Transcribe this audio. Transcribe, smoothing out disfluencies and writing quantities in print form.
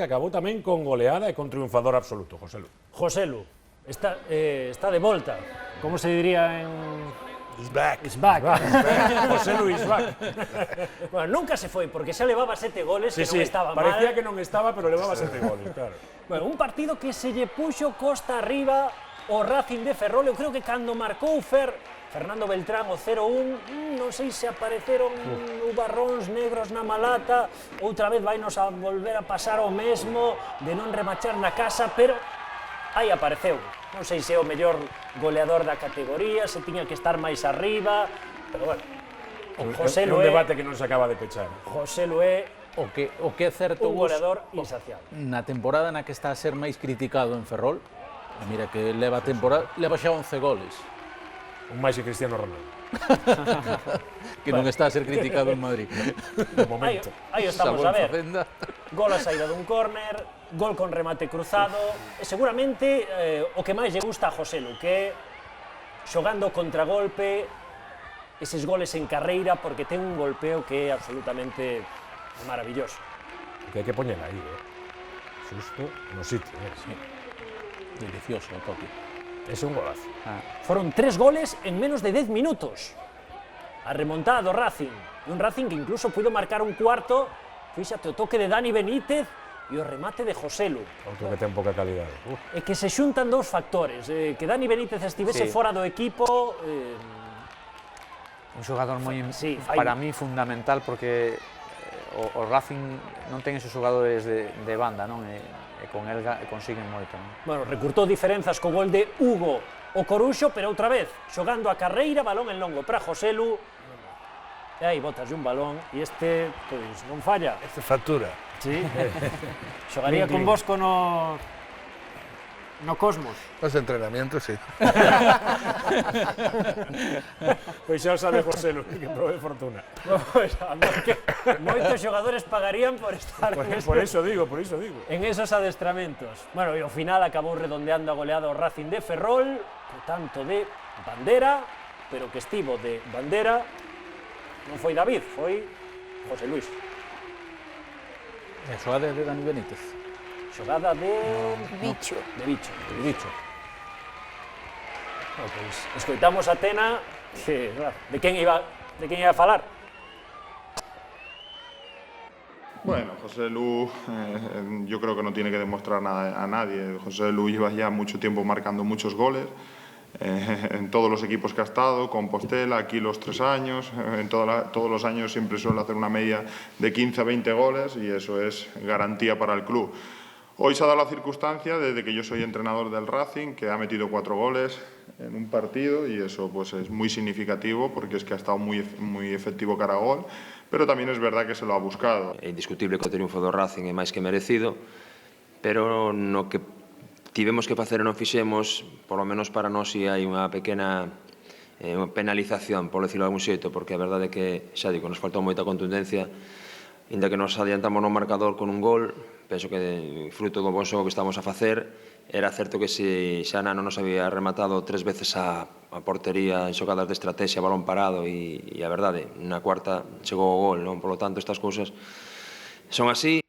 Acabou tamén con goleada e con triunfador absoluto, Joselu. Joselu, está de volta. Como se diría en... He's back. Is back. Joselu is back. Bueno, nunca se foi, porque xa levaba 7 goles, que non estaba mal. Parecía que non estaba, pero levaba 7 goles, claro. Bueno, un partido que se lle puxo costa arriba o Racing de Ferrol. Eu creo que cando marcou Fernando Beltrán o 0-1, non sei se apareceron nubarróns negros na malata, outra vez vainos a volver a pasar o mesmo de non remachar na casa, pero aí apareceu. Non sei se é o mellor goleador da categoría, se tiña que estar máis arriba, pero bueno, É un debate que non se acaba de pechar. Joselu é O que é certo, un goleador insaciable. na temporada na que está a ser máis criticado en Ferrol, mira que leva xa 11 goles, Un máis que Cristiano Ronaldo. que non está a ser criticado en Madrid. De momento. Aí estamos a ver. Facenda. Gol a saída dun córner, gol con remate cruzado, e seguramente o que máis lle gusta a Joselu, que é xogando contragolpe, eses goles en carreira, porque ten un golpeo que é absolutamente maravilloso. Que hai que poñela aí, Xusto no sitio, Sí. Delicioso o toque. Ese é un golazo. Foron 3 goles en menos de 10 minutos. A remontada do Racing. E un Racing que incluso puido marcar un cuarto, fíxate o toque de Dani Benítez e o remate de Joselu. Outro que ten pouca calidade. É que se xuntan dous factores, que Dani Benítez estivese Sí. fora do equipo, Un xogador moi, Sí, para mí, fundamental, porque o Racing non ten esos xogadores de banda, non? E con el consiguen moito, non? bueno, recurtou diferenzas co gol de Hugo o Coruxo, pero outra vez, xogando a carreira, balón en longo para Joselu, e aí botas un balón, e este, pois, non falla. Este factura. Sí. Xogaría con Bosco no Cosmos. Los entrenamientos, sí. Pois xa o sabe Joselu, que prove fortuna. Pois, que moitos xogadores pagarían por estar Por iso digo. en esos adestramentos. Bueno, e ao final acabou redondeando a goleada o Racing de Ferrol, que tanto de bandera, pero que estivo de bandera, non foi David, foi José Luis. E a xogada de Dani Benítez. Xogada de Bicho. de Bicho. Bueno, pois, escoitamos a Tena, que, claro, de quen iba a falar? Bueno, José Lu, yo creo que no tiene que demostrar nada a nadie. José Lu lleva ya mucho tiempo marcando muchos goles en todos los equipos que ha estado, Compostela, aquí los 3 años, todos los años siempre suele hacer una media de 15 a 20 goles y eso es garantía para el club. Hoy se ha dado la circunstancia, desde que yo soy entrenador del Racing, que ha metido 4 goles en un partido y eso pues es muy significativo porque es que ha estado muy efectivo cara a gol, pero también es verdad que se lo ha buscado. É indiscutible que o triunfo do Racing é máis que merecido, pero no que tivemos que facer e non fixemos, polo menos para nós si hai unha pequena penalización, por decirlo de algún xeito, porque a verdade é que, xa digo, nos faltou moita contundencia, inda que nos adiantamos no marcador con un gol, penso que fruto do bon xogo que estamos a facer, era certo que se xa Nano nos había rematado 3 veces a portería en xogadas de estrategia, balón parado, e a verdade, na cuarta chegou o gol, non? Por lo tanto, estas cousas son así.